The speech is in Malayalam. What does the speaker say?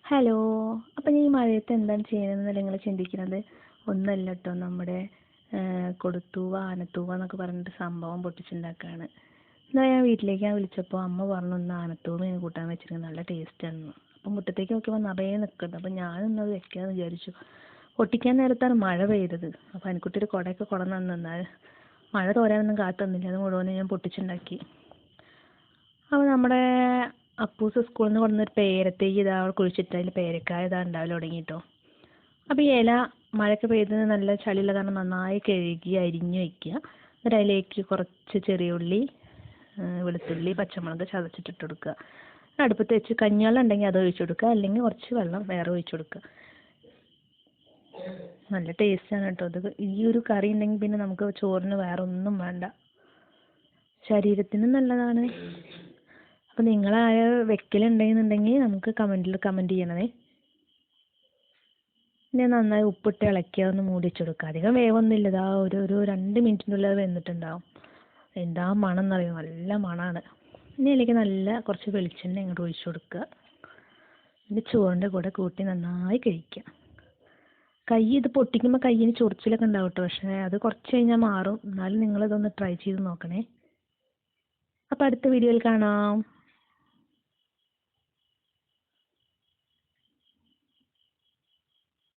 ഹലോ. അപ്പം ഈ മഴയത്ത് എന്താണ് ചെയ്യുന്നതെന്ന് നിങ്ങൾ ചിന്തിക്കുന്നത്? ഒന്നല്ല കേട്ടോ, നമ്മുടെ കൊടുത്തൂവ ആനത്തൂവ എന്നൊക്കെ പറഞ്ഞിട്ട് സംഭവം പൊട്ടിച്ചുണ്ടാക്കുകയാണ്. എന്നാൽ ഞാൻ വിളിച്ചപ്പോൾ അമ്മ പറഞ്ഞു ഒന്ന് ആനത്തൂവ കൂട്ടാൻ വെച്ചിരുന്നത് നല്ല ടേസ്റ്റാണെന്ന്. അപ്പം മുറ്റത്തേക്ക് നോക്കിയപ്പോൾ നിറയെ നിൽക്കുന്നുണ്ട്. അപ്പം ഞാനൊന്നത് വെക്കാമെന്ന് വിചാരിച്ചു. പൊട്ടിക്കാൻ നേരത്താണ് മഴ പെയ്തത്. അപ്പോൾ എനിക്കുട്ടി ഒരു കുടയൊക്കെ കൊണ്ടുവന്ന് തന്നാൽ മഴ തോരാനൊന്നും കാത്തു നിന്നില്ല. അത് മുഴുവനും ഞാൻ പൊട്ടിച്ചുണ്ടാക്കി. അപ്പോൾ നമ്മുടെ അപ്പൂസ് സ്കൂളിൽ നിന്ന് കൊണ്ടുവന്നൊരു പേരത്തൈ ഇതാ അവിടെ കുഴിച്ചിട്ട് അതിൽ പേരക്കായ ഇതാ ഉണ്ടാവൽ തുടങ്ങി കേട്ടോ. അപ്പോൾ ഈ ഇല മഴയൊക്കെ പെയ്ത് നല്ല ചളിയുള്ള കാരണം നന്നായി കഴുകി അരിഞ്ഞ് വയ്ക്കുക. എന്നിട്ട് അതിലേക്ക് കുറച്ച് ചെറിയ ഉള്ളി, വെളുത്തുള്ളി, പച്ചമുളക് ചതച്ചിട്ടിട്ട് കൊടുക്കുക. അടുപ്പത്ത് വെച്ച് കഞ്ഞിവെള്ളം ഉണ്ടെങ്കിൽ അത് ഒഴിച്ച് കൊടുക്കുക, അല്ലെങ്കിൽ കുറച്ച് വെള്ളം വേറെ ഒഴിച്ച് കൊടുക്കുക. നല്ല ടേസ്റ്റാണ് കേട്ടോ ഇത്. ഈ ഒരു കറി ഉണ്ടെങ്കിൽ പിന്നെ നമുക്ക് ചോറിന് വേറെ ഒന്നും വേണ്ട. ശരീരത്തിനും നല്ലതാണ്. അപ്പോൾ നിങ്ങൾ വെക്കലുണ്ടെന്നുണ്ടെങ്കിൽ നമുക്ക് കമൻറ്റ് ചെയ്യണമേ. പിന്നെ നന്നായി ഉപ്പിട്ട് ഇളക്കി ഒന്ന് മൂടി വെച്ച് കൊടുക്കുക. അധികം വേവൊന്നുമില്ല, ഇതാ ഒരു 2 മിനിറ്റിനുള്ളിൽ അത് വെന്തിട്ടുണ്ടാവും. എന്താ മണം എന്നറിയോ, നല്ല മണമാണ്. ഇനി അതിലേക്ക് നല്ല കുറച്ച് വെളിച്ചെണ്ണ ഇങ്ങോട്ട് ഒഴിച്ച് കൊടുക്കുക. പിന്നെ ചോറിൻ്റെ കൂടെ കൂട്ടി നന്നായി കഴിക്കുക. ഇത് പൊട്ടിക്കുമ്പോൾ കയ്യിന് ചൊറിച്ചിലൊക്കെ ഉണ്ടാവും കേട്ടോ, പക്ഷേ അത് കുറച്ച് കഴിഞ്ഞാൽ മാറും. എന്നാലും നിങ്ങളിതൊന്ന് ട്രൈ ചെയ്ത് നോക്കണേ. അപ്പോൾ അടുത്ത വീഡിയോയിൽ കാണാം.